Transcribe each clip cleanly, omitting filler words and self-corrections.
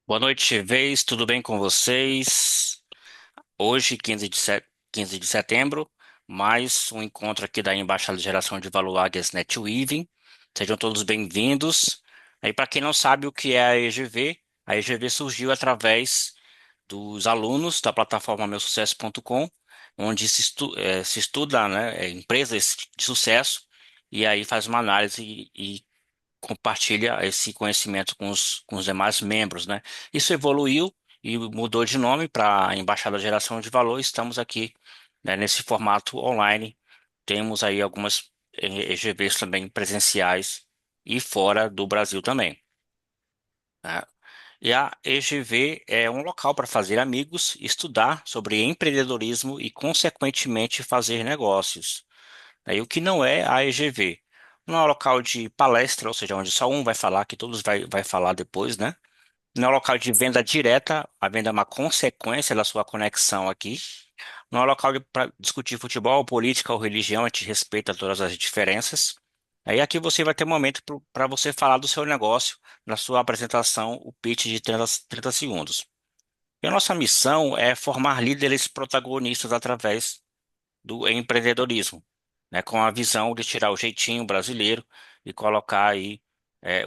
Boa noite, vez, tudo bem com vocês? Hoje, 15 de setembro, mais um encontro aqui da Embaixada de Geração de Valor Águias NetWeaving. Sejam todos bem-vindos. Aí, para quem não sabe o que é a EGV surgiu através dos alunos da plataforma meusucesso.com, onde se estuda, né, empresas de sucesso, e aí faz uma análise e compartilha esse conhecimento com os demais membros, né? Isso evoluiu e mudou de nome para Embaixada de Geração de Valor. Estamos aqui, né, nesse formato online. Temos aí algumas EGVs também presenciais e fora do Brasil também, né? E a EGV é um local para fazer amigos, estudar sobre empreendedorismo e, consequentemente, fazer negócios. Aí, o que não é a EGV? Não é um local de palestra, ou seja, onde só um vai falar, que todos vai falar depois, né? Não é um local de venda direta, a venda é uma consequência da sua conexão aqui. Não é um local para discutir futebol, política ou religião, a gente respeita todas as diferenças. Aí aqui você vai ter um momento para você falar do seu negócio, na sua apresentação, o pitch de 30 segundos. E a nossa missão é formar líderes protagonistas através do empreendedorismo, né, com a visão de tirar o jeitinho brasileiro e colocar aí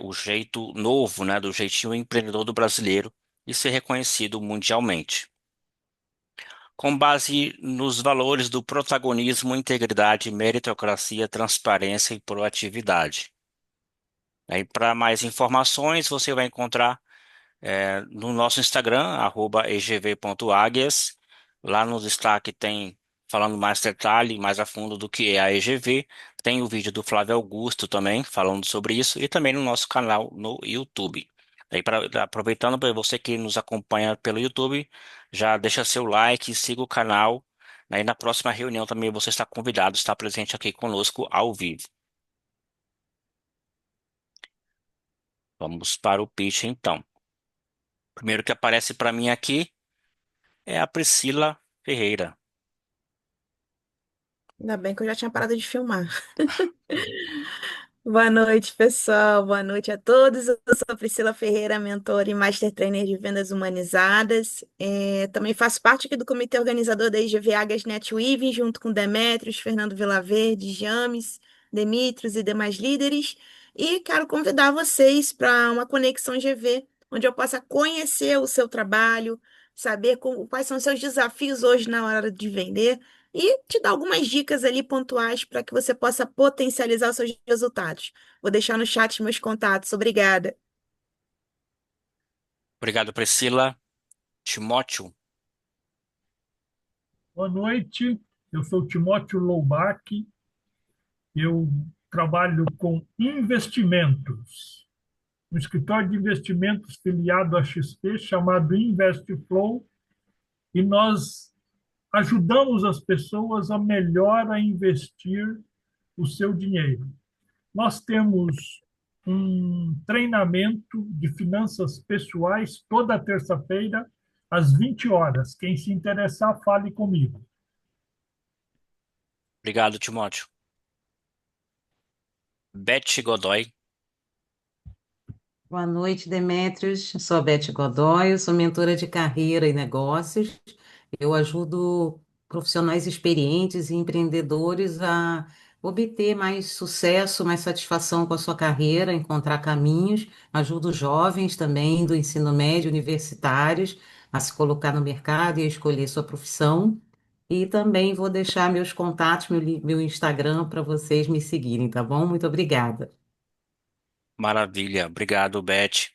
o jeito novo, né, do jeitinho empreendedor do brasileiro e ser reconhecido mundialmente. Com base nos valores do protagonismo, integridade, meritocracia, transparência e proatividade. Aí, para mais informações, você vai encontrar no nosso Instagram, @egv.águias. Lá no destaque tem falando mais detalhe, mais a fundo do que é a EGV. Tem o vídeo do Flávio Augusto também falando sobre isso e também no nosso canal no YouTube. Aí, aproveitando para você que nos acompanha pelo YouTube, já deixa seu like, siga o canal. Aí na próxima reunião também você está convidado, está presente aqui conosco ao vivo. Vamos para o pitch então. Primeiro que aparece para mim aqui é a Priscila Ferreira. Ainda bem que eu já tinha parado de filmar. Boa noite, pessoal. Boa noite a todos. Eu sou a Priscila Ferreira, mentora e Master Trainer de Vendas Humanizadas. Também faço parte aqui do comitê organizador da IGV Águias NetWeaving, junto com Demetrios, Fernando Vilaverde, James, Demetrios e demais líderes. E quero convidar vocês para uma conexão GV, onde eu possa conhecer o seu trabalho, saber quais são os seus desafios hoje na hora de vender e te dar algumas dicas ali pontuais para que você possa potencializar os seus resultados. Vou deixar no chat meus contatos. Obrigada. Obrigado, Priscila. Timóteo, Boa noite, eu sou Timóteo Loubach, eu trabalho com investimentos, um escritório de investimentos filiado à XP chamado InvestFlow, e nós ajudamos as pessoas a melhor a investir o seu dinheiro. Nós temos um treinamento de finanças pessoais toda terça-feira, às 20 horas. Quem se interessar, fale comigo. obrigado, Timóteo. Beth Godoy, Boa noite, Demétrios. Eu sou a Beth Godoy, eu sou mentora de carreira e negócios. Eu ajudo profissionais experientes e empreendedores a obter mais sucesso, mais satisfação com a sua carreira, encontrar caminhos. Ajudo jovens também do ensino médio, universitários, a se colocar no mercado e a escolher sua profissão. E também vou deixar meus contatos, meu Instagram para vocês me seguirem, tá bom? Muito obrigada. maravilha. Obrigado, Beth.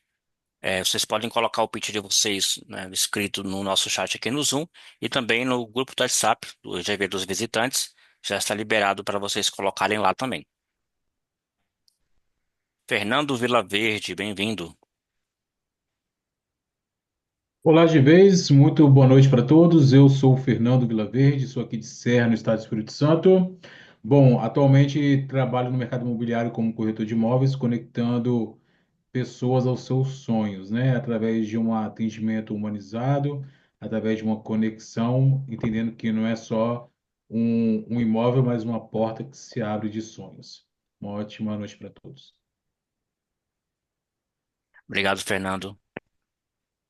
Vocês podem colocar o pitch de vocês, né, escrito no nosso chat aqui no Zoom e também no grupo do WhatsApp do GV dos visitantes. Já está liberado para vocês colocarem lá também. Fernando Vilaverde, bem-vindo. Olá, de vez, muito boa noite para todos. Eu sou o Fernando Vilaverde, sou aqui de Serra, no estado do Espírito Santo. Bom, atualmente trabalho no mercado imobiliário como corretor de imóveis, conectando pessoas aos seus sonhos, né? Através de um atendimento humanizado, através de uma conexão, entendendo que não é só um imóvel, mas uma porta que se abre de sonhos. Uma ótima noite para todos. Obrigado, Fernando.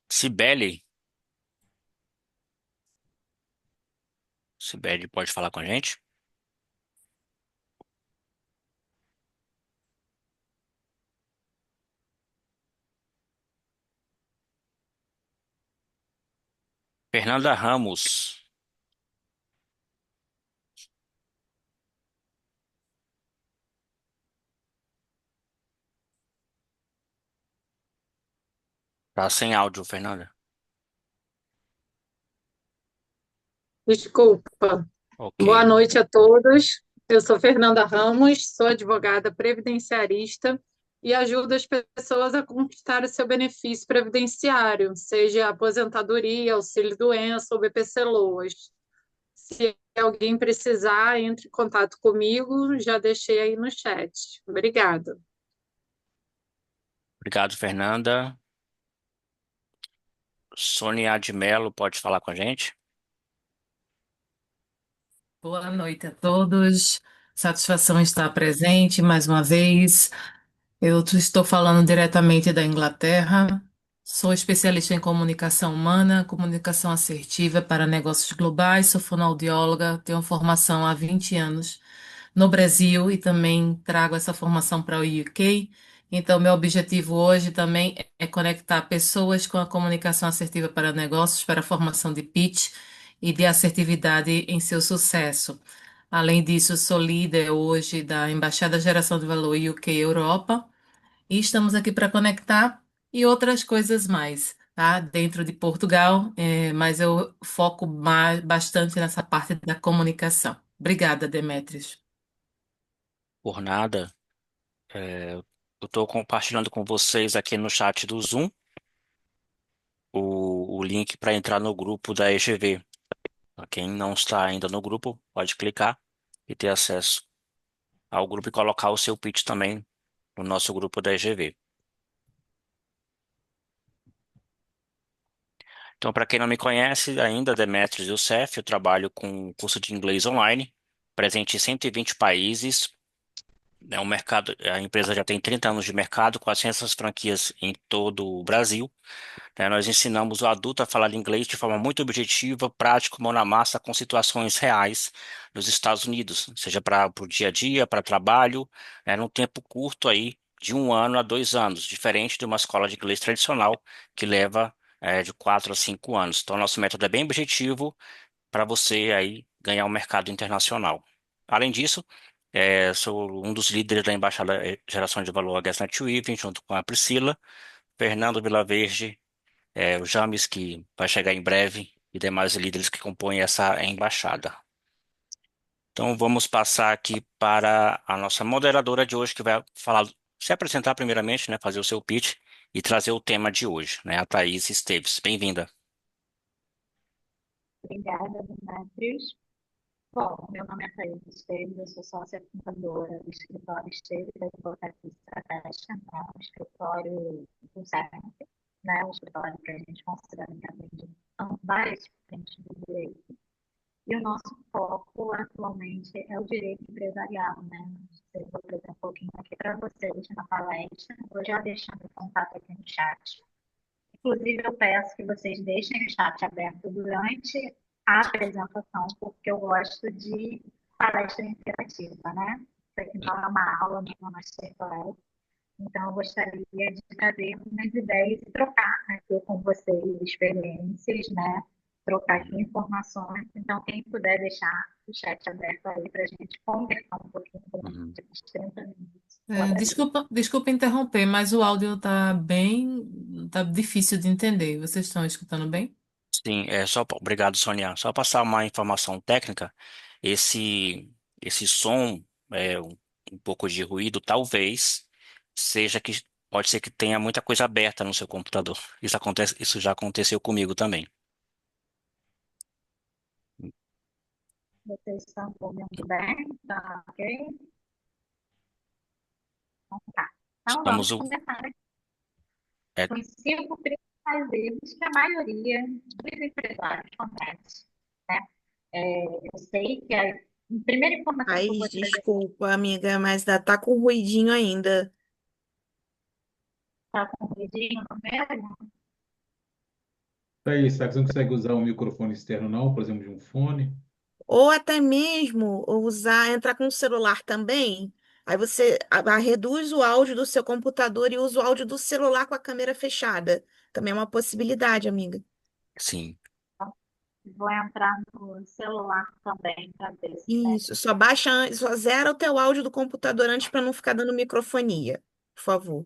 Cibele, Cibele pode falar com a gente? Fernanda Ramos, tá sem áudio, Fernanda. Desculpa. Boa Ok. noite a todos. Eu sou Fernanda Ramos, sou advogada previdenciarista e ajudo as pessoas a conquistar o seu benefício previdenciário, seja aposentadoria, auxílio-doença ou BPC-Loas. Se alguém precisar, entre em contato comigo, já deixei aí no chat. Obrigada. Obrigado, Fernanda. Sônia de Mello pode falar com a gente? Boa noite a todos. Satisfação estar presente mais uma vez. Eu estou falando diretamente da Inglaterra. Sou especialista em comunicação humana, comunicação assertiva para negócios globais. Sou fonoaudióloga, tenho formação há 20 anos no Brasil e também trago essa formação para o UK. Então, meu objetivo hoje também é conectar pessoas com a comunicação assertiva para negócios, para a formação de pitch e de assertividade em seu sucesso. Além disso, sou líder hoje da Embaixada Geração de Valor UK Europa e estamos aqui para conectar e outras coisas mais, tá? Dentro de Portugal, mas eu foco bastante nessa parte da comunicação. Obrigada, Demetrios. Por nada. Eu estou compartilhando com vocês aqui no chat do Zoom o link para entrar no grupo da EGV. Pra quem não está ainda no grupo, pode clicar e ter acesso ao grupo e colocar o seu pitch também no nosso grupo da EGV. Então, para quem não me conhece ainda, Demetrios Youssef, eu trabalho com curso de inglês online, presente em 120 países. É um mercado, a empresa já tem 30 anos de mercado, 400 franquias em todo o Brasil. Nós ensinamos o adulto a falar inglês de forma muito objetiva, prática, mão na massa, com situações reais nos Estados Unidos, seja para o dia a dia, para trabalho, num tempo curto aí, de 1 ano a 2 anos, diferente de uma escola de inglês tradicional que leva de 4 a 5 anos. Então, nosso método é bem objetivo para você aí ganhar um mercado internacional. Além disso, sou um dos líderes da Embaixada Geração de Valor Guest Weaving, junto com a Priscila, Fernando Vilaverde, o James, que vai chegar em breve, e demais líderes que compõem essa embaixada. Então, vamos passar aqui para a nossa moderadora de hoje, que vai falar, se apresentar primeiramente, né, fazer o seu pitch e trazer o tema de hoje, né, a Thaís Esteves. Bem-vinda. Obrigada, Demetrios. Bom, meu nome é Thaís Esteves, eu sou sócia fundadora do escritório Esteves Advocacia Estratégica, né, um escritório do CERN, né, um escritório que a gente considera que atende várias frentes do direito. E o nosso foco atualmente é o direito empresarial, né? Eu vou trazer um pouquinho aqui para vocês na palestra, vou já deixando o contato aqui no chat. Inclusive, eu peço que vocês deixem o chat aberto durante a apresentação, porque eu gosto de palestra interativa, né? Isso aqui não é uma aula, não é uma masterclass. Então, eu gostaria de trazer algumas ideias e trocar aqui com vocês experiências, né? Trocar aqui informações. Então, quem puder deixar o chat aberto aí para a gente conversar um pouquinho durante uns 30 minutos. Desculpa interromper, mas o áudio tá difícil de entender. Vocês estão escutando bem? Sim, obrigado, Sonia. Só passar uma informação técnica. Esse som, um pouco de ruído, talvez seja que pode ser que tenha muita coisa aberta no seu computador. Isso já aconteceu comigo também. Vocês estão ouvindo bem? Tá ok? Então, tá. Então, Estamos vamos o, começar aqui é, com os 5 principais erros que a maioria dos empresários comete, né? Eu sei que a primeira informação que eu Ai, vou trazer desculpa, amiga, mas tá com ruidinho ainda. está com o dedinho no mesmo. Thaís, será que você não consegue usar um microfone externo, não? Por exemplo, de um fone? Ou até mesmo entrar com o celular também. Aí você reduz o áudio do seu computador e usa o áudio do celular com a câmera fechada. Também é uma possibilidade, amiga. Sim, Vou entrar no celular também para ver se Isso, só baixa, só zera o teu áudio do computador antes para não ficar dando microfonia, por favor.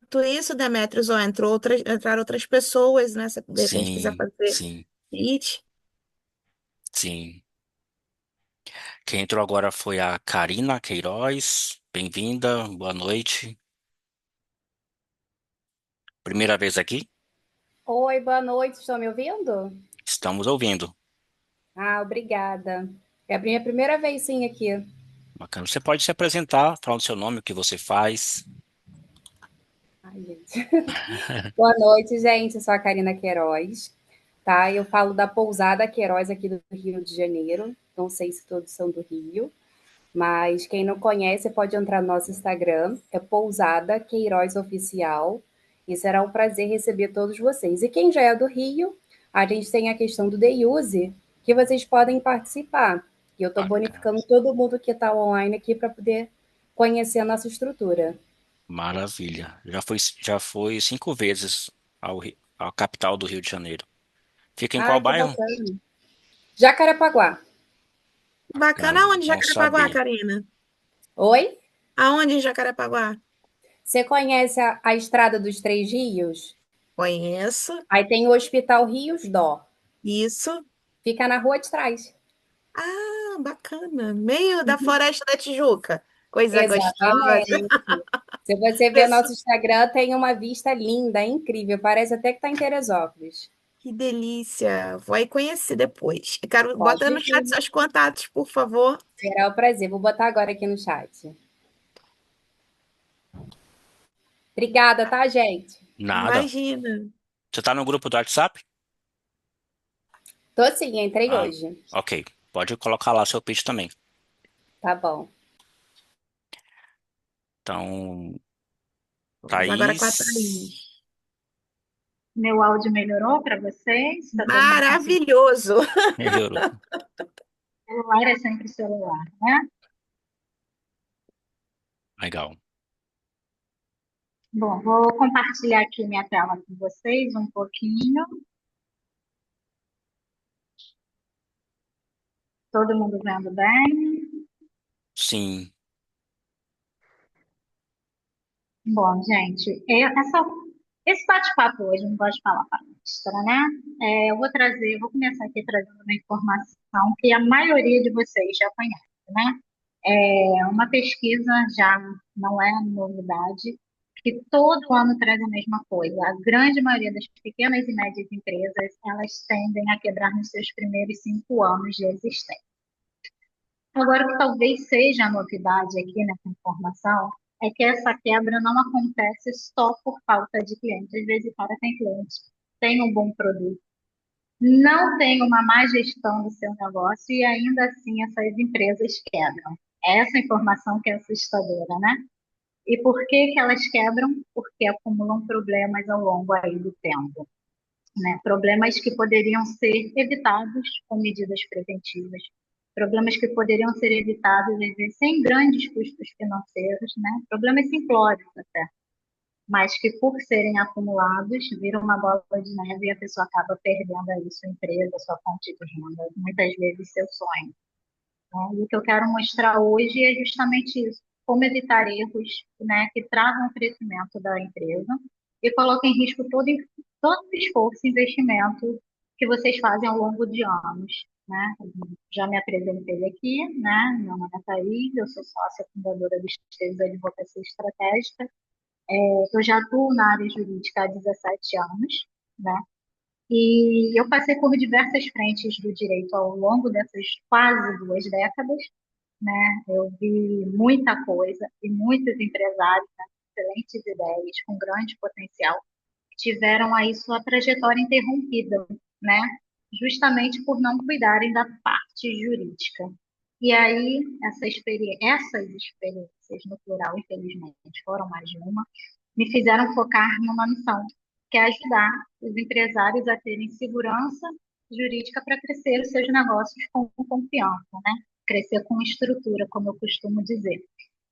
Tudo isso, Demetrios, ó, entraram outras pessoas, né? Se de repente quiser sim, fazer sim, it. sim. Quem entrou agora foi a Karina Queiroz. Bem-vinda, boa noite. Primeira vez aqui? Oi, boa noite, estão me ouvindo? Estamos ouvindo. Ah, obrigada. É a minha primeira vez sim aqui. Bacana. Você pode se apresentar, falar o seu nome, o que você faz. Ai, gente. Boa noite, gente. Eu sou a Karina Queiroz, tá? Eu falo da Pousada Queiroz aqui do Rio de Janeiro. Não sei se todos são do Rio, mas quem não conhece pode entrar no nosso Instagram, é Pousada Queiroz Oficial, e será um prazer receber todos vocês. E quem já é do Rio, a gente tem a questão do Day Use, que vocês podem participar. E eu estou Bacana. bonificando todo mundo que está online aqui para poder conhecer a nossa estrutura. Maravilha. Já foi 5 vezes à capital do Rio de Janeiro. Fica em qual Ah, que bairro? bacana. Jacarepaguá. Bacana, aonde em Bom Jacarepaguá, saber. Karina? Oi? Aonde em Jacarepaguá? Você conhece a Estrada dos Três Rios? Conheço. Aí tem o Hospital Rios Dó. Isso. Fica na rua de trás. Ah, bacana. Meio da Floresta da Tijuca. Coisa gostosa. Exatamente. Se você ver Pessoa, nosso Instagram, tem uma vista linda, incrível. Parece até que está em Teresópolis. que delícia. Vou aí conhecer depois. Eu quero, bota Pode no chat vir. seus contatos, por favor. Será um prazer. Vou botar agora aqui no chat. Obrigada, tá, gente? Nada. Imagina. Você está no grupo do WhatsApp? Tô sim, entrei Ah, hoje. ok. Pode colocar lá seu pitch também. Tá bom. Então, Vamos agora com a Thaís. Thaís. meu áudio melhorou para vocês? Está todo mundo conseguindo? Maravilhoso. Melhorou. Celular é sempre celular, né? Legal. Bom, vou compartilhar aqui minha tela com vocês um pouquinho. Todo mundo vendo bem? Sim. Bom, gente, esse bate-papo hoje, não gosto de falar palestra, né? Eu vou começar aqui trazendo uma informação que a maioria de vocês já conhece, né? É uma pesquisa, já não é novidade, que todo ano traz a mesma coisa. A grande maioria das pequenas e médias empresas, elas tendem a quebrar nos seus primeiros 5 anos de existência. Agora, o que talvez seja a novidade aqui nessa informação é que essa quebra não acontece só por falta de cliente. Às vezes o cara tem cliente, tem um bom produto, não tem uma má gestão do seu negócio e ainda assim essas empresas quebram. Essa informação que é assustadora, né? E por que que elas quebram? Porque acumulam problemas ao longo aí do tempo, né? Problemas que poderiam ser evitados com medidas preventivas, problemas que poderiam ser evitados às vezes sem grandes custos financeiros, né? Problemas simplórios até, mas que por serem acumulados viram uma bola de neve e a pessoa acaba perdendo aí sua empresa, sua fonte de renda, muitas vezes seu sonho, né? E o que eu quero mostrar hoje é justamente isso, como evitar erros, né, que travam o crescimento da empresa e colocam em risco todo o esforço e investimento que vocês fazem ao longo de anos, né? Já me apresentei aqui, né? Meu nome é Thaís, eu sou sócia fundadora do Esteves Advocacia Estratégica. Eu já atuo na área jurídica há 17 anos, né? E eu passei por diversas frentes do direito ao longo dessas quase 2 décadas, né? Eu vi muita coisa e muitos empresários, né, com excelentes ideias, com grande potencial, que tiveram aí sua trajetória interrompida, né? Justamente por não cuidarem da parte jurídica. E aí, essas experiências, no plural, infelizmente, foram mais de uma, me fizeram focar numa missão, que é ajudar os empresários a terem segurança jurídica para crescer os seus negócios com confiança, né? Crescer com estrutura, como eu costumo dizer.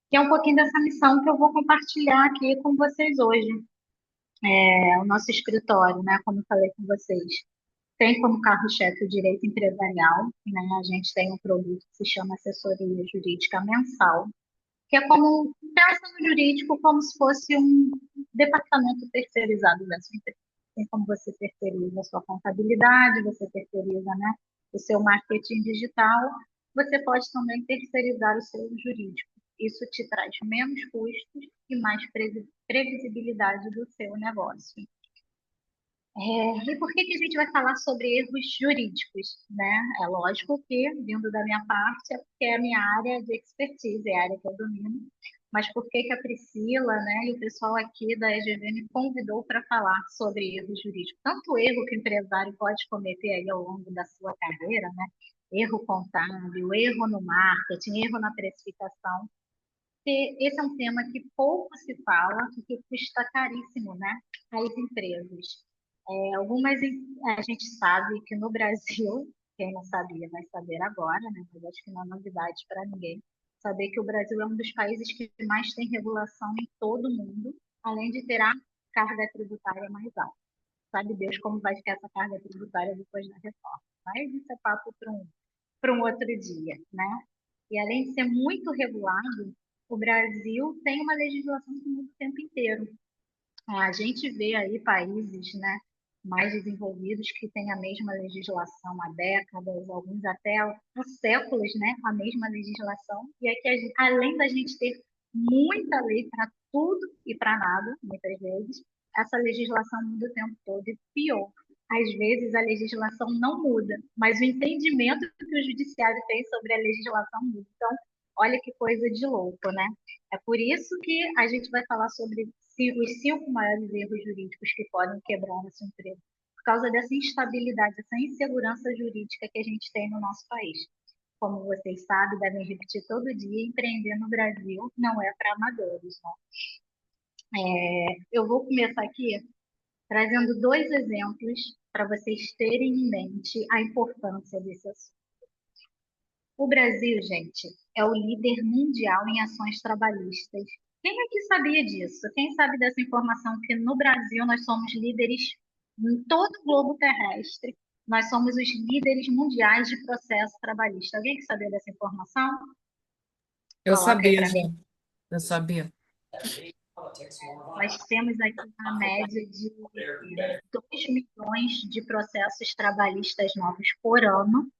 Que é um pouquinho dessa missão que eu vou compartilhar aqui com vocês hoje. O nosso escritório, né, como eu falei com vocês, tem como carro-chefe o direito empresarial, né? A gente tem um produto que se chama assessoria jurídica mensal, que é como, pensa no jurídico como se fosse um departamento terceirizado da sua empresa. Assim como você terceiriza a sua contabilidade, você terceiriza, né, o seu marketing digital, você pode também terceirizar o seu jurídico. Isso te traz menos custos e mais previsibilidade do seu negócio. E por que a gente vai falar sobre erros jurídicos, né? É lógico que, vindo da minha parte, é porque é a minha área de expertise, é a área que eu domino. Mas por que a Priscila, né, e o pessoal aqui da EGV me convidou para falar sobre erros jurídicos? Tanto erro que o empresário pode cometer aí ao longo da sua carreira, né? Erro contábil, erro no marketing, erro na precificação. E esse é um tema que pouco se fala, que custa caríssimo, né, às empresas. A gente sabe que no Brasil, quem não sabia vai saber agora, né? Mas acho que não é novidade para ninguém, saber que o Brasil é um dos países que mais tem regulação em todo o mundo, além de ter a carga tributária mais alta. Sabe Deus como vai ficar essa carga tributária depois da reforma. Mas isso é papo para um outro dia, né? E além de ser muito regulado, o Brasil tem uma legislação que muda o tempo inteiro. A gente vê aí países, né, mais desenvolvidos que têm a mesma legislação há décadas, alguns até há séculos, né, a mesma legislação. E aqui, além da gente ter muita lei para tudo e para nada, muitas vezes, essa legislação muda o tempo todo e pior. Às vezes a legislação não muda, mas o entendimento que o judiciário tem sobre a legislação muda. Então, olha que coisa de louco, né? É por isso que a gente vai falar sobre os 5 maiores erros jurídicos que podem quebrar a sua empresa, por causa dessa instabilidade, essa insegurança jurídica que a gente tem no nosso país. Como vocês sabem, devem repetir todo dia, empreender no Brasil não é para amadores, né? Eu vou começar aqui trazendo 2 exemplos para vocês terem em mente a importância desse assunto. O Brasil, gente, é o líder mundial em ações trabalhistas. Quem aqui sabia disso? Quem sabe dessa informação que no Brasil nós somos líderes em todo o globo terrestre? Nós somos os líderes mundiais de processo trabalhista. Alguém que sabia dessa informação? Eu Coloca aí sabia para já, mim. eu sabia. Nós temos aqui uma média de 2 milhões de processos trabalhistas novos por ano,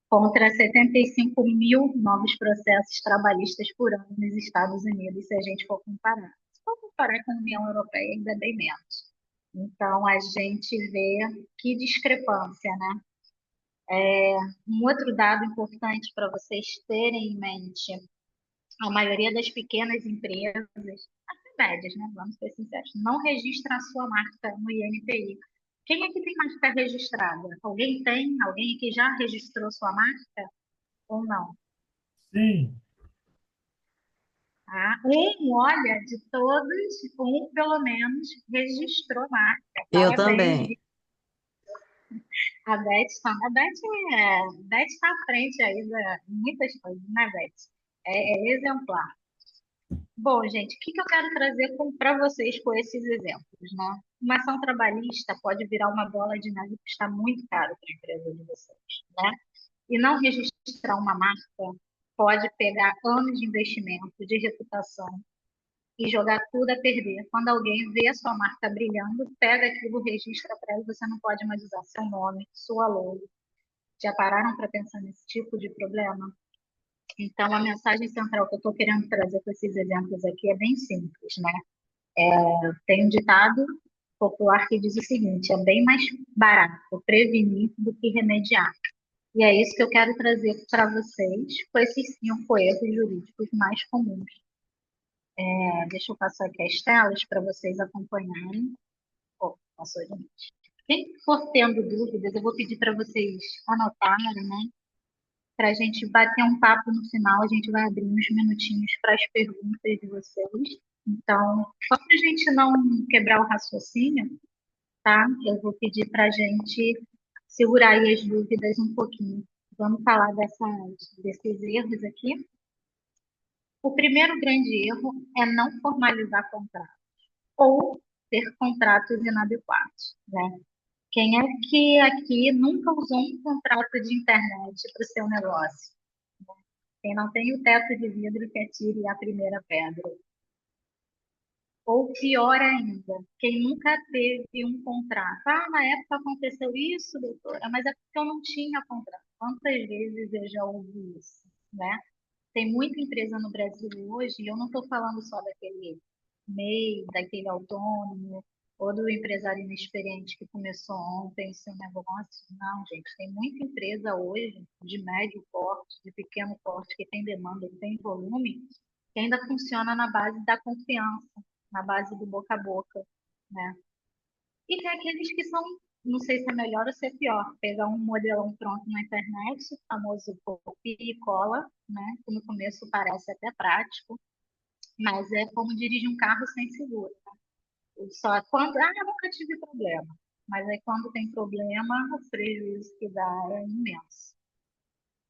contra 75 mil novos processos trabalhistas por ano nos Estados Unidos, se a gente for comparar. Se for comparar com a União Europeia, ainda bem menos. Então, a gente vê que discrepância, né? Um outro dado importante para vocês terem em mente, a maioria das pequenas empresas, até médias, né? Vamos ser sinceros, não registra a sua marca no INPI. Quem aqui tem marca registrada? Alguém tem? Alguém aqui já registrou sua marca ou não? Sim, Tá? Olha, de todos, pelo menos registrou marca. Eu Parabéns, também. a Beth está. Beth está à frente aí de muitas coisas, né, Beth? É exemplar. Bom, gente, o que eu quero trazer para vocês com esses exemplos, né? Uma ação trabalhista pode virar uma bola de neve que está muito caro para a empresa de vocês, né? E não registrar uma marca pode pegar anos de investimento, de reputação e jogar tudo a perder. Quando alguém vê a sua marca brilhando, pega aquilo, registra para ela, você não pode mais usar seu nome, sua logo. Já pararam para pensar nesse tipo de problema? Então, a mensagem central que eu estou querendo trazer com esses exemplos aqui é bem simples, né? Tem um ditado popular que diz o seguinte: é bem mais barato prevenir do que remediar. E é isso que eu quero trazer para vocês com esses 5 erros jurídicos mais comuns. Deixa eu passar aqui as telas para vocês acompanharem. Passou, gente. Quem for tendo dúvidas, eu vou pedir para vocês anotarem, né? para a gente bater um papo no final. A gente vai abrir uns minutinhos para as perguntas de vocês. Então, só para a gente não quebrar o raciocínio, tá? Eu vou pedir para a gente segurar aí as dúvidas um pouquinho. Vamos falar desses erros aqui. O primeiro grande erro é não formalizar contrato ou ter contratos inadequados, né? Quem é que aqui nunca usou um contrato de internet para o seu negócio? Quem não tem o teto de vidro que atire a primeira pedra. Ou pior ainda, quem nunca teve um contrato. Ah, na época aconteceu isso, doutora, mas é porque eu não tinha contrato. Quantas vezes eu já ouvi isso, né? Tem muita empresa no Brasil hoje, e eu não estou falando só daquele MEI, daquele autônomo, ou do empresário inexperiente que começou ontem o seu negócio. Não, gente, tem muita empresa hoje de médio porte, de pequeno porte, que tem demanda, que tem volume, que ainda funciona na base da confiança, na base do boca a boca, né? E tem aqueles que são, não sei se é melhor ou se é pior, pegar um modelão pronto na internet, o famoso copia e cola, né? Que no começo parece até prático, mas é como dirigir um carro sem seguro. Né? Só quando, eu nunca tive problema. Mas aí quando tem problema, o prejuízo que dá é imenso.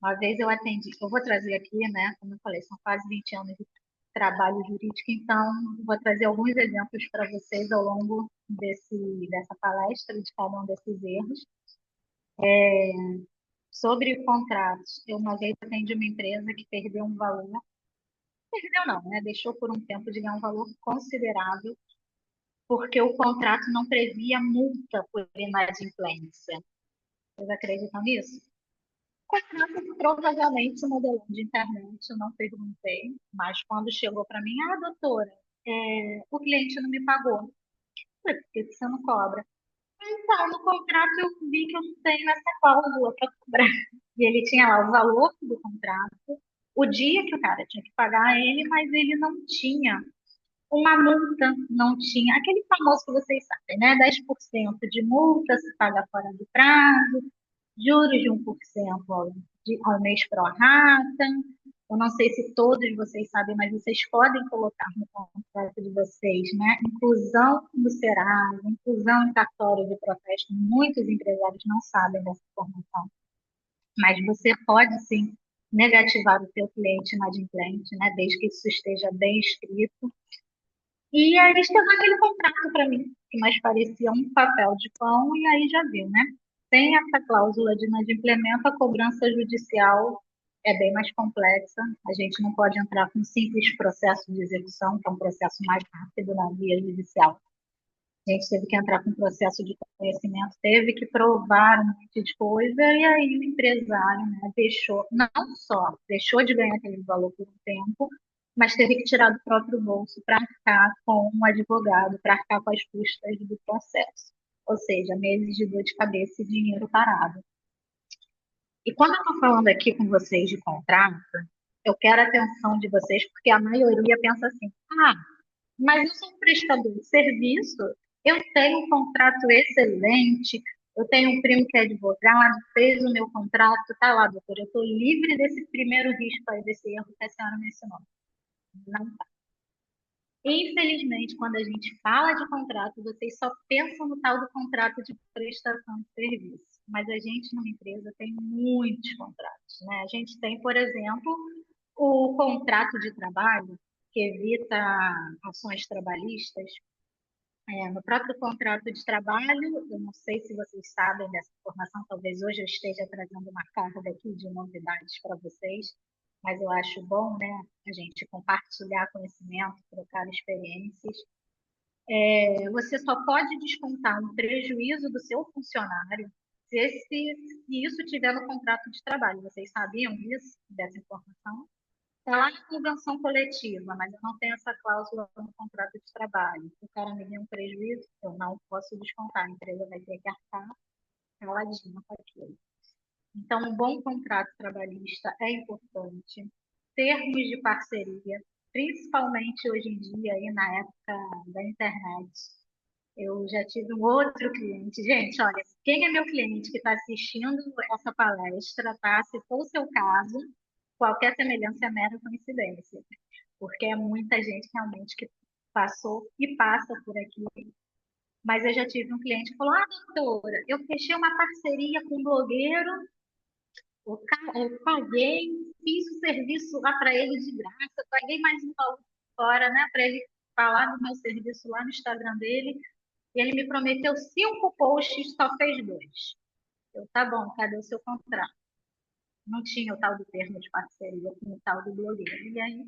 Uma vez eu atendi, eu vou trazer aqui, né? Como eu falei, são quase 20 anos de trabalho jurídico, então vou trazer alguns exemplos para vocês ao longo dessa palestra, de cada um desses erros. Sobre contratos, eu uma vez atendi uma empresa que perdeu um valor, perdeu não, né? Deixou por um tempo de ganhar um valor considerável, porque o contrato não previa multa por inadimplência. Vocês acreditam nisso? Contrato que provavelmente modelão de internet, eu não perguntei, mas quando chegou para mim, doutora, o cliente não me pagou. Por que você não cobra? Então, no contrato eu vi que eu não tenho essa cláusula para cobrar. E ele tinha lá o valor do contrato, o dia que o cara tinha que pagar ele, mas ele não tinha uma multa, não tinha aquele famoso que vocês sabem, né? 10% de multa se paga fora do prazo, juros de 1% ao mês pro rata. Eu não sei se todos vocês sabem, mas vocês podem colocar no contrato de vocês, né? Inclusão no Serasa, inclusão em cartório de protesto. Muitos empresários não sabem dessa informação. Mas você pode, sim, negativar o seu cliente inadimplente, né? Desde que isso esteja bem escrito. E aí eles pegou aquele contrato para mim, que mais parecia um papel de pão, e aí já viu, né? Sem essa cláusula de inadimplemento, a cobrança judicial é bem mais complexa. A gente não pode entrar com um simples processo de execução, que é um processo mais rápido na via judicial. A gente teve que entrar com um processo de conhecimento, teve que provar um monte de coisa, e aí o empresário, né, não só deixou de ganhar aquele valor por um tempo, mas teve que tirar do próprio bolso para arcar com um advogado, para arcar com as custas do processo. Ou seja, meses de dor de cabeça e dinheiro parado. E quando eu estou falando aqui com vocês de contrato, eu quero a atenção de vocês, porque a maioria pensa assim, mas eu sou um prestador de serviço, eu tenho um contrato excelente, eu tenho um primo que é advogado, fez o meu contrato, tá lá, doutor, eu estou livre desse primeiro risco aí, desse erro que a senhora mencionou. Não tá. Infelizmente, quando a gente fala de contrato, vocês só pensam no tal do contrato de prestação de serviço. Mas a gente, numa empresa, tem muitos contratos, né? A gente tem, por exemplo, o contrato de trabalho, que evita ações trabalhistas. No próprio contrato de trabalho, eu não sei se vocês sabem dessa informação, talvez hoje eu esteja trazendo uma carga aqui de novidades para vocês, mas eu acho bom, né, a gente compartilhar conhecimento, trocar experiências. Você só pode descontar um prejuízo do seu funcionário se isso tiver no contrato de trabalho. Vocês sabiam disso, dessa informação? Está lá na convenção coletiva, mas eu não tenho essa cláusula no contrato de trabalho. Se o cara me der um prejuízo, eu não posso descontar. A empresa vai ter que arcar caladinha com aquilo. Então, um bom contrato trabalhista é importante. Termos de parceria, principalmente hoje em dia, aí na época da internet. Eu já tive um outro cliente. Gente, olha, quem é meu cliente que está assistindo essa palestra, tá? Se for o seu caso, qualquer semelhança é mera coincidência, porque é muita gente realmente que passou e passa por aqui. Mas eu já tive um cliente que falou: Ah, doutora, eu fechei uma parceria com um blogueiro, eu paguei, fiz o serviço lá para ele de graça, paguei mais um valor fora, né, para ele falar do meu serviço lá no Instagram dele. E ele me prometeu 5 posts, só fez 2. Eu, tá bom, cadê o seu contrato? Não tinha o tal do termo de parceria com o tal do blogueiro. E aí,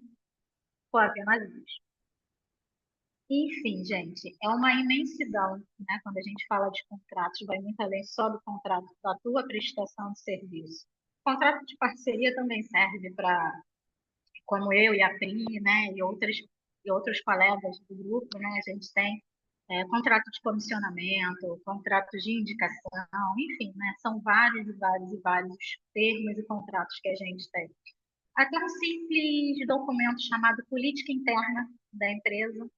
pô, apenas isso. Enfim, gente, é uma imensidão, né? Quando a gente fala de contratos, vai muito além só do contrato da tua prestação de serviço. O contrato de parceria também serve para, como eu e a Pri, né, e outros colegas do grupo, né, a gente tem contrato de comissionamento, contrato de indicação, enfim, né, são vários e vários e vários termos e contratos que a gente tem. Até um simples documento chamado política interna da empresa,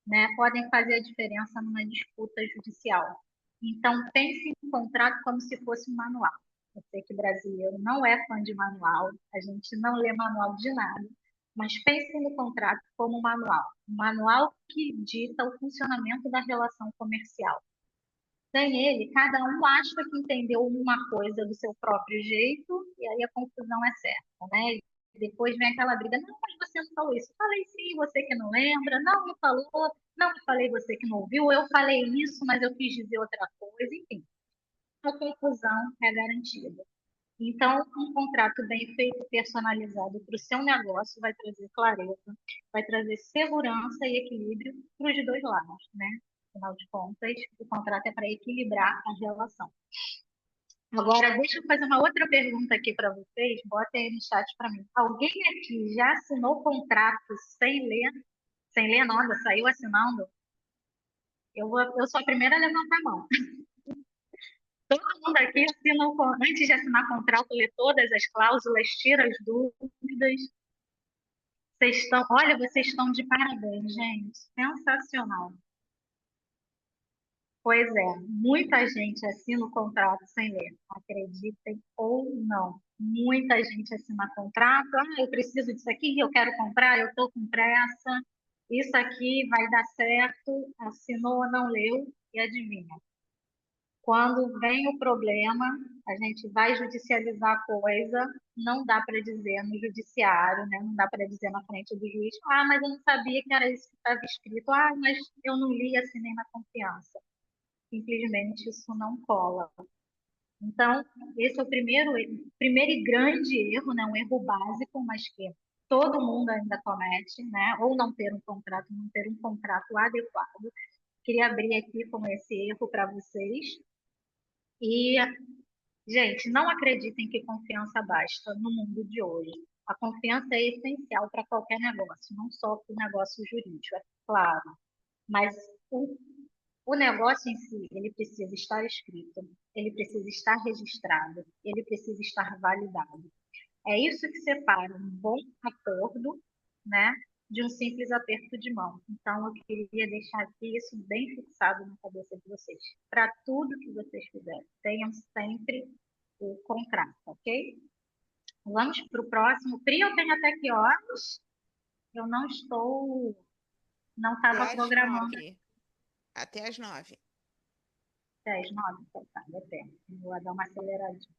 né, podem fazer a diferença numa disputa judicial. Então, pense em contrato como se fosse um manual. Eu sei que brasileiro não é fã de manual, a gente não lê manual de nada, mas pense no contrato como um manual que dita o funcionamento da relação comercial. Sem ele, cada um acha que entendeu uma coisa do seu próprio jeito e aí a confusão é certa, né? Depois vem aquela briga, não, mas você não falou isso. Falei sim, você que não lembra, não me falou, não me falei, você que não ouviu, eu falei isso, mas eu quis dizer outra coisa, enfim. A confusão é garantida. Então, um contrato bem feito, personalizado para o seu negócio vai trazer clareza, vai trazer segurança e equilíbrio para os dois lados, né? Afinal de contas, o contrato é para equilibrar a relação. Agora, deixa eu fazer uma outra pergunta aqui para vocês. Botem aí no chat para mim. Alguém aqui já assinou contrato sem ler? Sem ler nada, saiu assinando? Eu sou a primeira a levantar a mão. Todo mundo aqui assina, antes de assinar contrato, lê todas as cláusulas, tira as dúvidas. Olha, vocês estão de parabéns, gente. Sensacional. Pois é, muita gente assina o contrato sem ler, acreditem ou não. Muita gente assina contrato, eu preciso disso aqui, eu quero comprar, eu estou com pressa, isso aqui vai dar certo, assinou ou não leu, e adivinha? Quando vem o problema, a gente vai judicializar a coisa, não dá para dizer no judiciário, né? Não dá para dizer na frente do juiz, mas eu não sabia que era isso que estava escrito, mas eu não li, assinei na confiança. Simplesmente isso não cola. Então, esse é o primeiro e grande erro, né? Um erro básico, mas que todo mundo ainda comete, né? Ou não ter um contrato adequado. Queria abrir aqui com esse erro para vocês. E, gente, não acreditem que confiança basta no mundo de hoje. A confiança é essencial para qualquer negócio, não só para o negócio jurídico, é claro. Mas o negócio em si, ele precisa estar escrito, ele precisa estar registrado, ele precisa estar validado. É isso que separa um bom acordo, né, de um simples aperto de mão. Então, eu queria deixar aqui isso bem fixado na cabeça de vocês. Para tudo que vocês fizerem, tenham sempre o contrato, ok? Vamos para o próximo. Pri, eu tenho até que horas? Eu não Até estava às programando 9. Até às 9. até as 9, então tá, depende. Vou dar uma aceleradinha.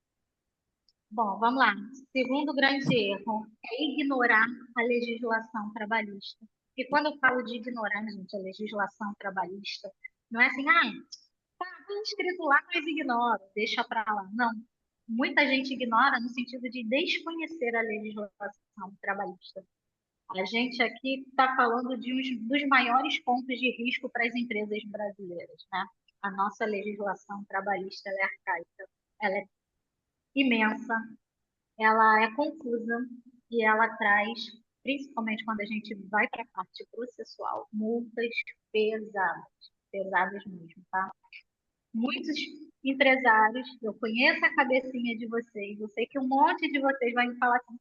Bom, vamos lá. Segundo grande erro é ignorar a legislação trabalhista. E quando eu falo de ignorar, gente, a legislação trabalhista, não é assim, tá escrito lá, mas ignoro, deixa para lá. Não. Muita gente ignora no sentido de desconhecer a legislação trabalhista. A gente aqui está falando de um dos maiores pontos de risco para as empresas brasileiras, né? A nossa legislação trabalhista ela é arcaica, ela é imensa, ela é confusa e ela traz, principalmente quando a gente vai para a parte processual, multas pesadas, pesadas mesmo, tá? Muitos empresários, eu conheço a cabecinha de vocês, eu sei que um monte de vocês vai me falar assim,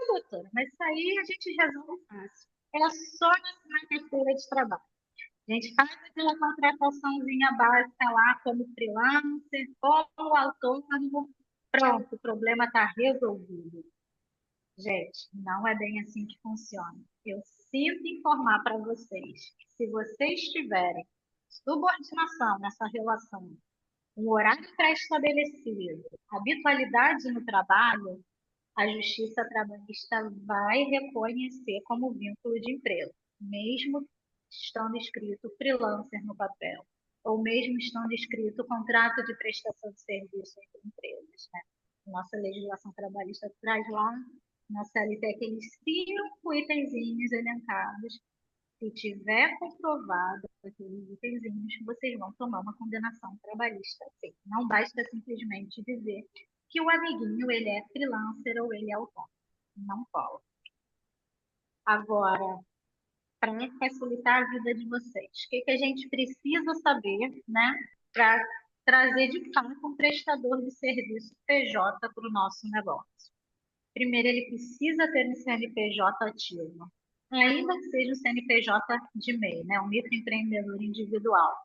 doutora, mas isso aí a gente resolve fácil. É só assinar carteira de trabalho. A gente faz aquela contrataçãozinha básica lá como freelancer, como autônomo, pronto, o problema está resolvido. Gente, não é bem assim que funciona. Eu sinto informar para vocês que se vocês tiverem subordinação nessa relação, um horário pré-estabelecido, habitualidade no trabalho, a Justiça Trabalhista vai reconhecer como vínculo de emprego, mesmo estando escrito freelancer no papel, ou mesmo estando escrito contrato de prestação de serviço entre empresas, né? Nossa legislação trabalhista traz lá na CLT aqueles 5 itenzinhos elencados. Se tiver comprovado aqueles itenzinhos, vocês vão tomar uma condenação trabalhista, sim. Não basta simplesmente dizer que o amiguinho ele é freelancer ou ele é autônomo. Não cola. Agora, para facilitar a vida de vocês, o que a gente precisa saber, né, para trazer de fato um prestador de serviço PJ para o nosso negócio? Primeiro, ele precisa ter um CNPJ ativo, ainda que seja um CNPJ de MEI, né, um microempreendedor individual.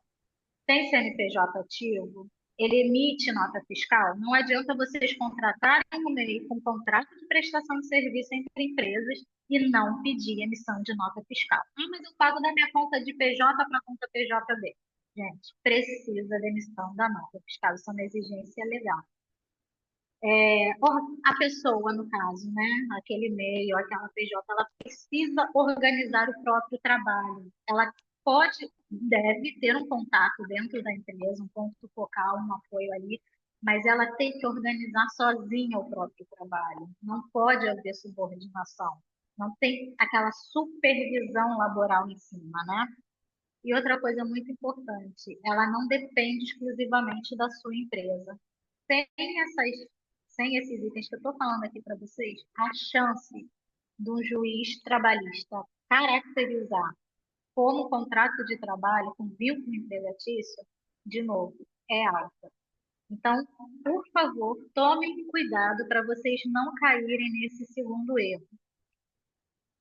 Tem CNPJ ativo, ele emite nota fiscal. Não adianta vocês contratarem um MEI com contrato de prestação de serviço entre empresas e não pedir emissão de nota fiscal. Ah, mas eu pago da minha conta de PJ para a conta PJB. Gente, precisa da emissão da nota fiscal, isso é uma exigência legal. A pessoa, no caso, né, aquele MEI ou aquela PJ, ela precisa organizar o próprio trabalho. Ela deve ter um contato dentro da empresa, um ponto focal, um apoio ali, mas ela tem que organizar sozinha o próprio trabalho. Não pode haver subordinação. Não tem aquela supervisão laboral em cima, né? E outra coisa muito importante, ela não depende exclusivamente da sua empresa. Sem esses itens que eu estou falando aqui para vocês, a chance do juiz trabalhista caracterizar como contrato de trabalho com vínculo empregatício, de novo, é alta. Então, por favor, tomem cuidado para vocês não caírem nesse segundo erro.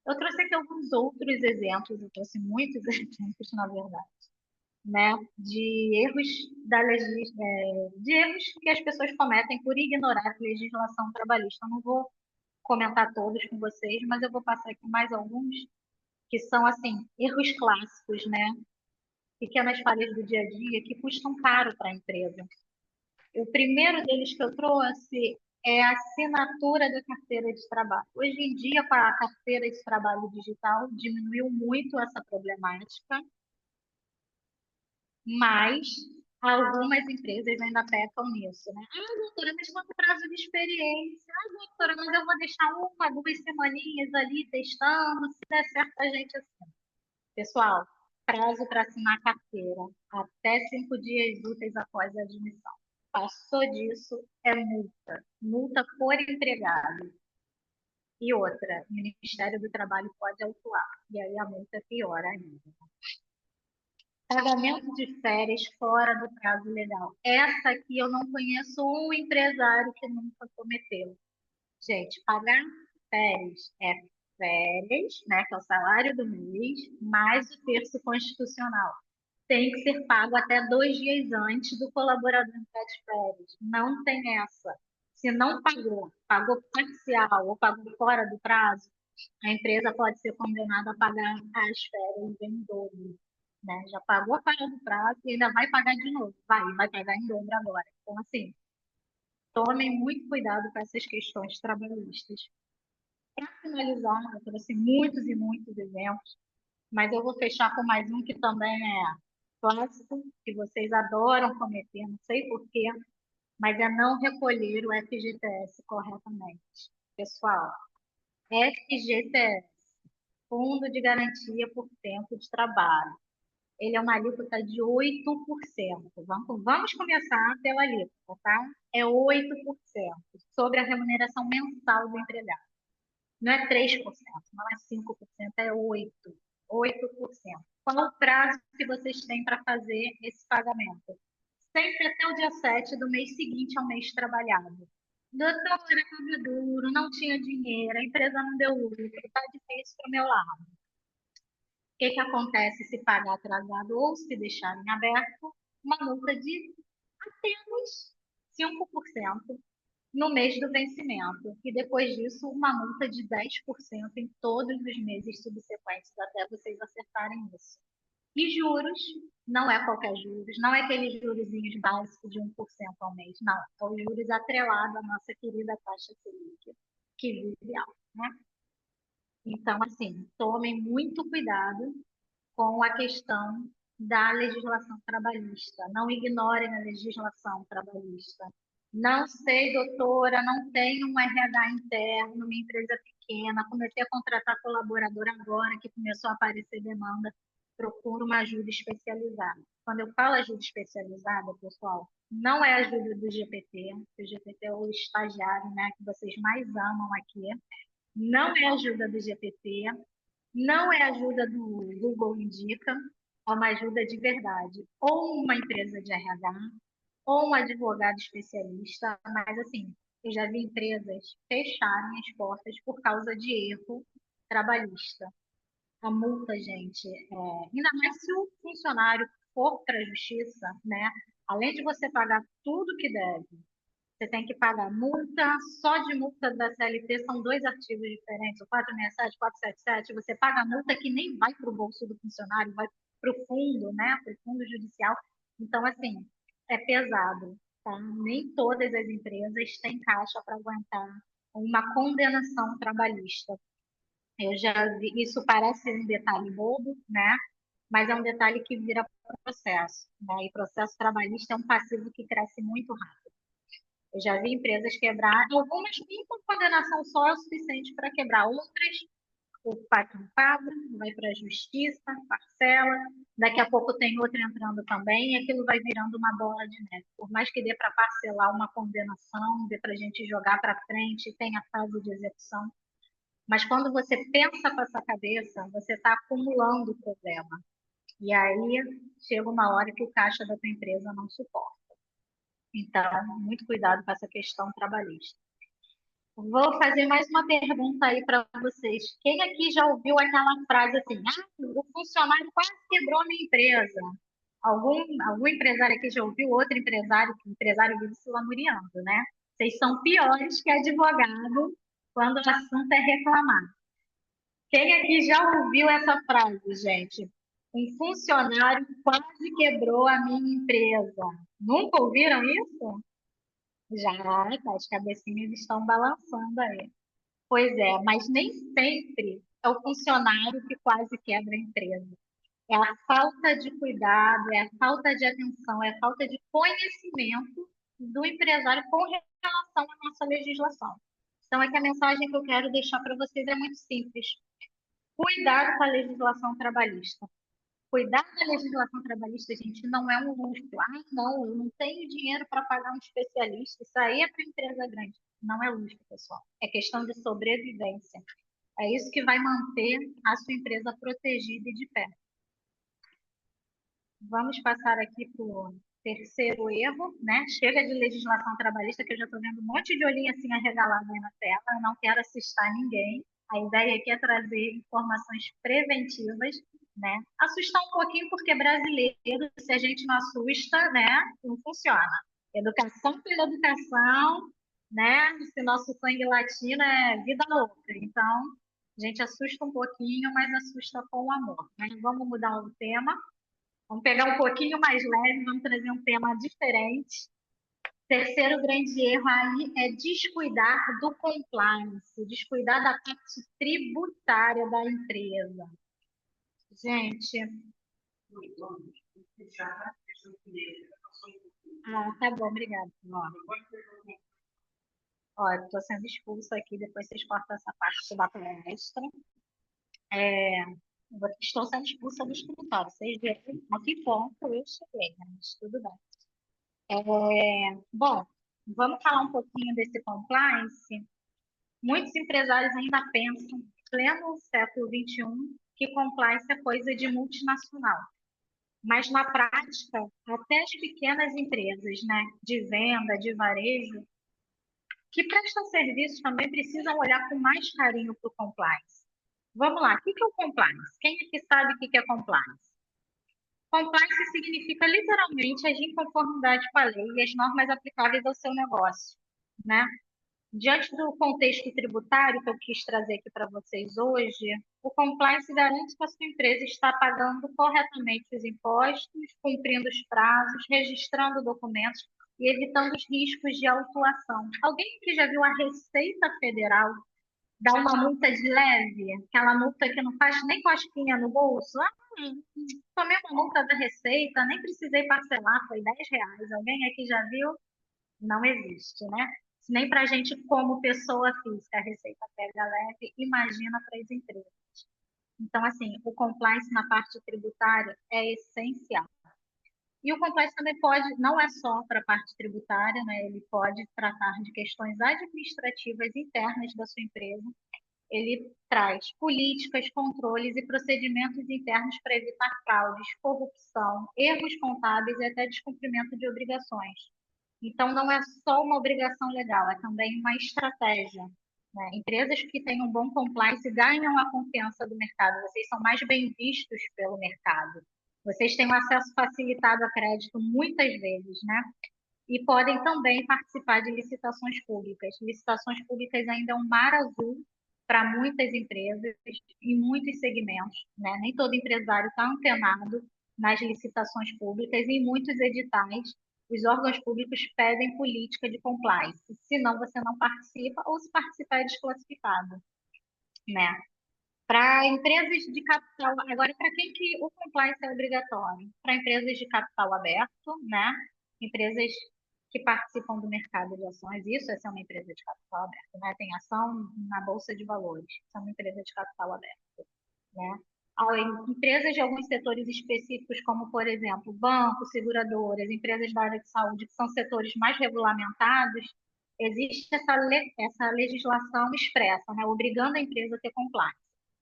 Eu trouxe aqui alguns outros exemplos, eu trouxe muitos exemplos, na verdade, né, de erros de erros que as pessoas cometem por ignorar a legislação trabalhista. Eu não vou comentar todos com vocês, mas eu vou passar aqui mais alguns que são assim erros clássicos, né, pequenas falhas do dia a dia que custam caro para a empresa. O primeiro deles que eu trouxe é a assinatura da carteira de trabalho. Hoje em dia, com a carteira de trabalho digital, diminuiu muito essa problemática, mas algumas empresas ainda pecam nisso, né? Ah, doutora, mas quanto prazo de experiência? Ah, doutora, mas eu vou deixar 1, 2 semaninhas ali testando, se der certo a gente assim. Pessoal, prazo para assinar a carteira, até 5 dias úteis após a admissão. Passou disso, é multa. Multa por empregado. E outra, o Ministério do Trabalho pode autuar. E aí a multa é pior ainda. Pagamento de férias fora do prazo legal. Essa aqui eu não conheço um empresário que nunca cometeu. Gente, pagar férias é férias, né, que é o salário do mês, mais o terço constitucional. Tem que ser pago até 2 dias antes do colaborador entrar de férias. Não tem essa. Se não pagou, pagou parcial ou pagou fora do prazo, a empresa pode ser condenada a pagar as férias em dobro. Né? Já pagou fora do prazo e ainda vai pagar de novo. Vai pagar em dobro agora. Então, assim, tomem muito cuidado com essas questões trabalhistas. Para finalizar, eu trouxe muitos e muitos exemplos, mas eu vou fechar com mais um que também é clássico, que vocês adoram cometer, não sei porquê, mas é não recolher o FGTS corretamente. Pessoal, FGTS, Fundo de Garantia por Tempo de Trabalho, ele é uma alíquota de 8%. Vamos começar pela alíquota, tá? É 8% sobre a remuneração mensal do empregado. Não é 3%, não é 5%, é 8%. 8%. Qual o prazo que vocês têm para fazer esse pagamento? Sempre até o dia 7 do mês seguinte ao mês trabalhado. Doutora, estava duro, não tinha dinheiro, a empresa não deu lucro, está difícil para o meu lado. que acontece se pagar atrasado ou se deixar em aberto? Uma multa de apenas 5% no mês do vencimento. E depois disso, uma multa de 10% em todos os meses subsequentes, até vocês acertarem isso. E juros, não é qualquer juros, não é aqueles jurozinhos básicos de 1% ao mês, não. É os juros atrelados à nossa querida taxa Selic, que vive alta, né? Então, assim, tomem muito cuidado com a questão da legislação trabalhista. Não ignorem a legislação trabalhista. Não sei, doutora, não tenho um RH interno, uma empresa pequena, comecei a contratar colaborador agora que começou a aparecer demanda, procuro uma ajuda especializada. Quando eu falo ajuda especializada, pessoal, não é ajuda do GPT, que o GPT é o estagiário, né, que vocês mais amam aqui, não é ajuda do GPT, não é ajuda do Google Indica, é uma ajuda de verdade. Ou uma empresa de RH, ou um advogado especialista, mas assim, eu já vi empresas fecharem as portas por causa de erro trabalhista. A multa, gente, ainda mais se o funcionário for para a justiça, né? Além de você pagar tudo que deve, você tem que pagar multa, só de multa da CLT são 2 artigos diferentes, o 467 e 477, você paga multa que nem vai para o bolso do funcionário, vai para o fundo, né, para o fundo judicial. Então, assim, é pesado, tá? Nem todas as empresas têm caixa para aguentar uma condenação trabalhista. Eu já vi, isso parece um detalhe bobo, né? Mas é um detalhe que vira processo, né? E processo trabalhista é um passivo que cresce muito rápido. Eu já vi empresas quebrar, algumas nem com condenação só é o suficiente para quebrar, outras o patrão paga, vai para a justiça, parcela, daqui a pouco tem outra entrando também, e aquilo vai virando uma bola de neve. Por mais que dê para parcelar uma condenação, dê para a gente jogar para frente, tem a fase de execução, mas quando você pensa com essa cabeça, você está acumulando o problema. E aí chega uma hora que o caixa da tua empresa não suporta. Então, muito cuidado com essa questão trabalhista. Vou fazer mais uma pergunta aí para vocês. Quem aqui já ouviu aquela frase assim: o funcionário quase quebrou a minha empresa? Algum empresário aqui já ouviu outro empresário, que o empresário vive se lamuriando, né? Vocês são piores que advogado quando o assunto é reclamar. Quem aqui já ouviu essa frase, gente? Um funcionário quase quebrou a minha empresa. Nunca ouviram isso? Já, tá, as cabecinhas estão balançando aí. Pois é, mas nem sempre é o funcionário que quase quebra a empresa. É a falta de cuidado, é a falta de atenção, é a falta de conhecimento do empresário com relação à nossa legislação. Então, é que a mensagem que eu quero deixar para vocês é muito simples. Cuidado com a legislação trabalhista. Cuidar da legislação trabalhista, gente, não é um luxo. Não, eu não tenho dinheiro para pagar um especialista. Isso aí é para empresa grande. Não é luxo, pessoal. É questão de sobrevivência. É isso que vai manter a sua empresa protegida e de pé. Vamos passar aqui para o terceiro erro, né? Chega de legislação trabalhista, que eu já estou vendo um monte de olhinho assim arregalado aí na tela. Eu não quero assustar ninguém. A ideia aqui é trazer informações preventivas, né? Assustar um pouquinho, porque brasileiro, se a gente não assusta, né? Não funciona. Educação pela educação, né? Se nosso sangue latino é vida louca. Então, a gente assusta um pouquinho, mas assusta com amor, né? Vamos mudar o tema. Vamos pegar um pouquinho mais leve, vamos trazer um tema diferente. Terceiro grande erro aí é descuidar do compliance, descuidar da parte tributária da empresa. Gente. Tá bom, obrigada. Ó, estou sendo expulsa aqui, depois vocês cortam essa parte da palestra. Estou sendo expulsa do escritório. Vocês veem a que ponto eu cheguei, né? Mas tudo bem. Bom, vamos falar um pouquinho desse compliance. Muitos empresários ainda pensam, pleno século XXI, que compliance é coisa de multinacional. Mas, na prática, até as pequenas empresas, né, de venda, de varejo, que prestam serviços também precisam olhar com mais carinho para o compliance. Vamos lá, o que é o compliance? Quem aqui sabe o que é compliance? Compliance significa literalmente agir em conformidade com a lei e as normas aplicáveis ao seu negócio, né? Diante do contexto tributário que eu quis trazer aqui para vocês hoje, o compliance garante que a sua empresa está pagando corretamente os impostos, cumprindo os prazos, registrando documentos e evitando os riscos de autuação. Alguém aqui já viu a Receita Federal dar uma multa de leve? Aquela multa que não faz nem cosquinha no bolso? Tomei uma multa da Receita, nem precisei parcelar, foi R$ 10. Alguém aqui já viu? Não existe, né? Nem para a gente, como pessoa física, a Receita pega leve, imagina para as empresas. Então, assim, o compliance na parte tributária é essencial. E o compliance também pode, não é só para a parte tributária, né? Ele pode tratar de questões administrativas internas da sua empresa. Ele traz políticas, controles e procedimentos internos para evitar fraudes, corrupção, erros contábeis e até descumprimento de obrigações. Então, não é só uma obrigação legal, é também uma estratégia, né? Empresas que têm um bom compliance ganham a confiança do mercado, vocês são mais bem vistos pelo mercado. Vocês têm um acesso facilitado a crédito muitas vezes, né? E podem também participar de licitações públicas. Licitações públicas ainda é um mar azul para muitas empresas em muitos segmentos, né? Nem todo empresário está antenado nas licitações públicas e em muitos editais os órgãos públicos pedem política de compliance. Senão você não participa ou se participar é desclassificado, né? Para empresas de capital, agora para quem que o compliance é obrigatório? Para empresas de capital aberto, né? Empresas que participam do mercado de ações, isso é ser uma empresa de capital aberto, né? Tem ação na Bolsa de Valores, isso é uma empresa de capital aberto, né? Empresas de alguns setores específicos, como, por exemplo, bancos, seguradoras, empresas da área de saúde, que são setores mais regulamentados, existe essa legislação expressa, né? Obrigando a empresa a ter compliance.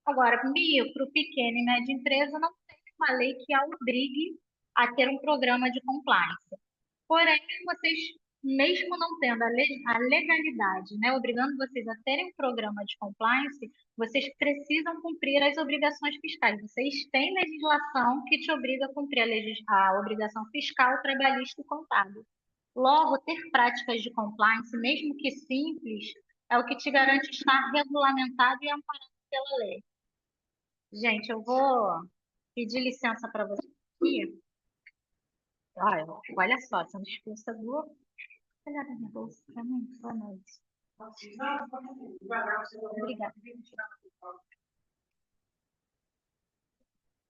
Agora, micro, pequena e média empresa não tem uma lei que a obrigue a ter um programa de compliance. Porém, vocês, mesmo não tendo a legalidade, né, obrigando vocês a terem um programa de compliance, vocês precisam cumprir as obrigações fiscais. Vocês têm legislação que te obriga a cumprir a obrigação fiscal, trabalhista e contábil. Logo, ter práticas de compliance, mesmo que simples, é o que te garante estar regulamentado e amparado pela lei. Gente, eu vou pedir licença para vocês aqui. Olha só, sendo expulsa do. Olha na minha bolsa também, boa noite. Obrigada.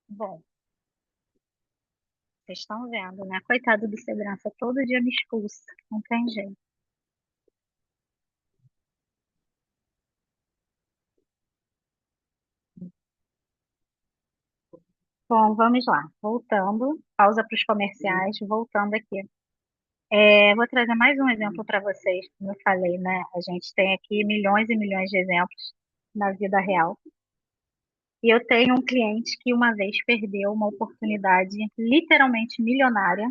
Bom, vocês estão vendo, né? Coitado do segurança, todo dia me expulsa, não tem jeito. Bom, vamos lá. Voltando, pausa para os comerciais, voltando aqui. Vou trazer mais um exemplo para vocês, como eu falei, né? A gente tem aqui milhões e milhões de exemplos na vida real. E eu tenho um cliente que uma vez perdeu uma oportunidade literalmente milionária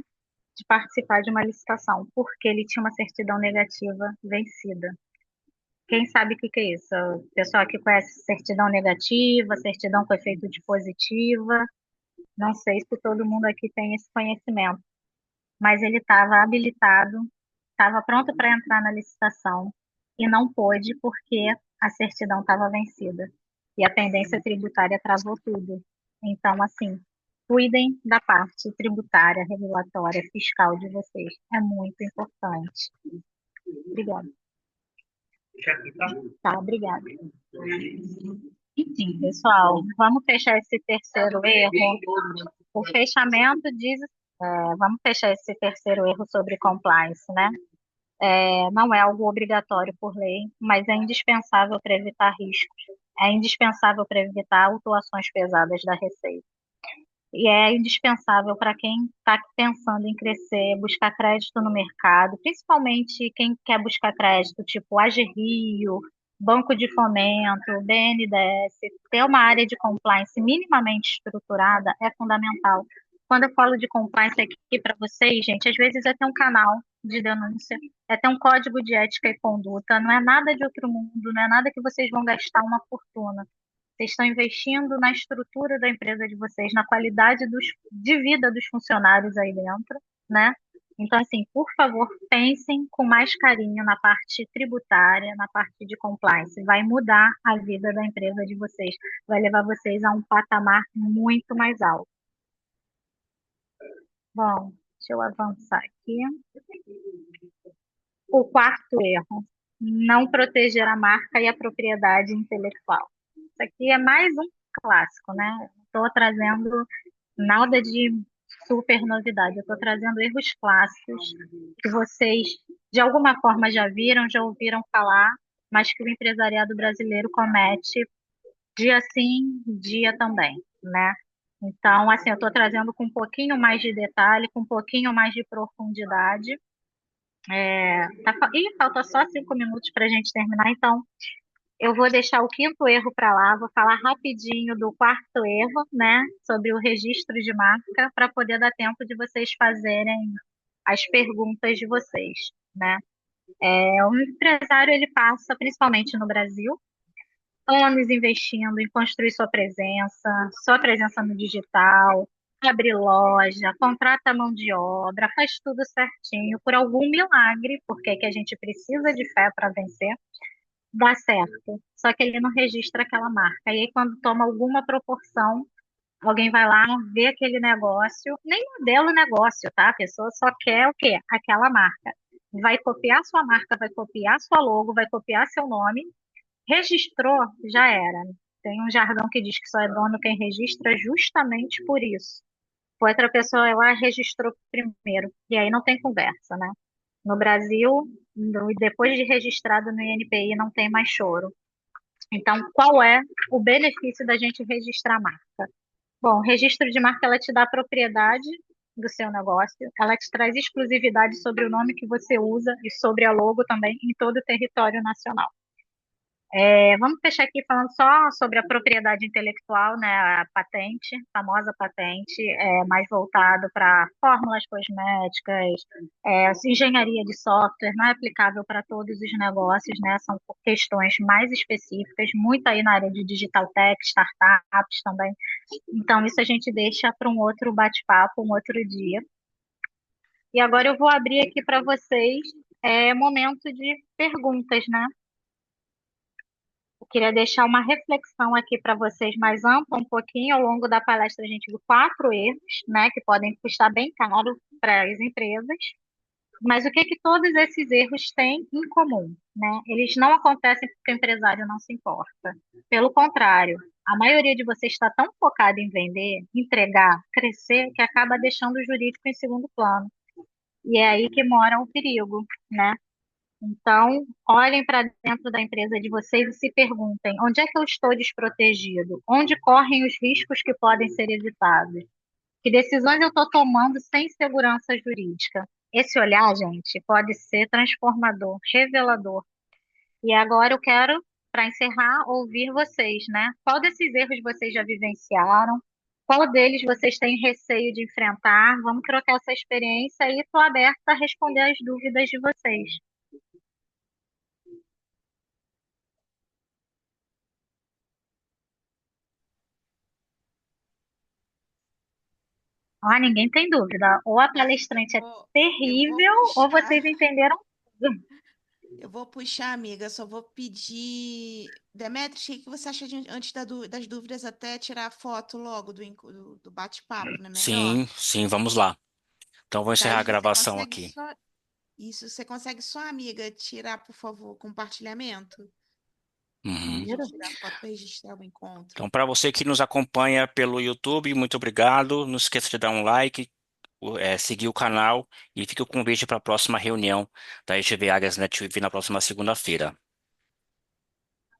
de participar de uma licitação, porque ele tinha uma certidão negativa vencida. Quem sabe o que que é isso? O pessoal que conhece certidão negativa, certidão com efeito de positiva, não sei se todo mundo aqui tem esse conhecimento, mas ele estava habilitado, estava pronto para entrar na licitação e não pôde porque a certidão estava vencida e a pendência tributária travou tudo. Então, assim, cuidem da parte tributária, regulatória, fiscal de vocês. É muito importante. Obrigada. Tá, obrigada. Enfim, pessoal, vamos fechar esse terceiro erro. O fechamento diz, vamos fechar esse terceiro erro sobre compliance, né? Não é algo obrigatório por lei, mas é indispensável para evitar riscos. É indispensável para evitar autuações pesadas da Receita. E é indispensável para quem está pensando em crescer, buscar crédito no mercado, principalmente quem quer buscar crédito, tipo AGRIO, Banco de Fomento, BNDES, ter uma área de compliance minimamente estruturada é fundamental. Quando eu falo de compliance aqui para vocês, gente, às vezes é ter um canal de denúncia, é ter um código de ética e conduta, não é nada de outro mundo, não é nada que vocês vão gastar uma fortuna. Vocês estão investindo na estrutura da empresa de vocês, na qualidade de vida dos funcionários aí dentro, né? Então, assim, por favor, pensem com mais carinho na parte tributária, na parte de compliance. Vai mudar a vida da empresa de vocês, vai levar vocês a um patamar muito mais alto. Bom, deixa eu avançar aqui. O quarto erro, não proteger a marca e a propriedade intelectual. Isso aqui é mais um clássico, né? Estou trazendo nada de super novidade, eu estou trazendo erros clássicos que vocês, de alguma forma, já viram, já ouviram falar, mas que o empresariado brasileiro comete dia sim, dia também, né? Então, assim, eu estou trazendo com um pouquinho mais de detalhe, com um pouquinho mais de profundidade. Falta só 5 minutos para a gente terminar, então eu vou deixar o quinto erro para lá, vou falar rapidinho do quarto erro, né, sobre o registro de marca, para poder dar tempo de vocês fazerem as perguntas de vocês, né? O empresário, ele passa, principalmente no Brasil, anos investindo em construir sua presença no digital, abrir loja, contrata mão de obra, faz tudo certinho, por algum milagre, porque que a gente precisa de fé para vencer, dá certo. Só que ele não registra aquela marca. E aí, quando toma alguma proporção, alguém vai lá, vê aquele negócio, nem modelo negócio, tá? A pessoa só quer o quê? Aquela marca. Vai copiar sua marca, vai copiar sua logo, vai copiar seu nome. Registrou, já era. Tem um jargão que diz que só é dono quem registra justamente por isso. Outra pessoa lá registrou primeiro. E aí não tem conversa, né? No Brasil, depois de registrado no INPI, não tem mais choro. Então, qual é o benefício da gente registrar a marca? Bom, o registro de marca, ela te dá a propriedade do seu negócio, ela te traz exclusividade sobre o nome que você usa e sobre a logo também em todo o território nacional. Vamos fechar aqui falando só sobre a propriedade intelectual, né? A patente, a famosa patente, mais voltado para fórmulas cosméticas, engenharia de software, não é aplicável para todos os negócios, né? São questões mais específicas, muito aí na área de digital tech, startups também. Então, isso a gente deixa para um outro bate-papo, um outro dia. E agora eu vou abrir aqui para vocês momento de perguntas, né? Eu queria deixar uma reflexão aqui para vocês mais ampla, um pouquinho. Ao longo da palestra, a gente viu 4 erros, né, que podem custar bem caro para as empresas. Mas o que que todos esses erros têm em comum, né? Eles não acontecem porque o empresário não se importa. Pelo contrário, a maioria de vocês está tão focada em vender, entregar, crescer, que acaba deixando o jurídico em segundo plano. E é aí que mora o perigo, né? Então, olhem para dentro da empresa de vocês e se perguntem: onde é que eu estou desprotegido? Onde correm os riscos que podem ser evitados? Que decisões eu estou tomando sem segurança jurídica? Esse olhar, gente, pode ser transformador, revelador. E agora eu quero, para encerrar, ouvir vocês, né? Qual desses erros vocês já vivenciaram? Qual deles vocês têm receio de enfrentar? Vamos trocar essa experiência e estou aberta a responder as dúvidas de vocês. Ninguém tem dúvida. Ou a palestrante é terrível, ou vocês entenderam tudo. Eu vou puxar, amiga, só vou pedir. Demetri, o que você acha antes das dúvidas, até tirar a foto logo do bate-papo, não é melhor? Sim, vamos lá. Então, vou encerrar a Daí você gravação consegue aqui. só. Isso, você consegue só, amiga, tirar, por favor, compartilhamento? Uhum. Deixa eu tirar a foto para registrar o encontro. Então, para você que nos acompanha pelo YouTube, muito obrigado. Não esqueça de dar um like, seguir o canal e fica o convite para a próxima reunião da EGV Águias NetWeave na próxima segunda-feira.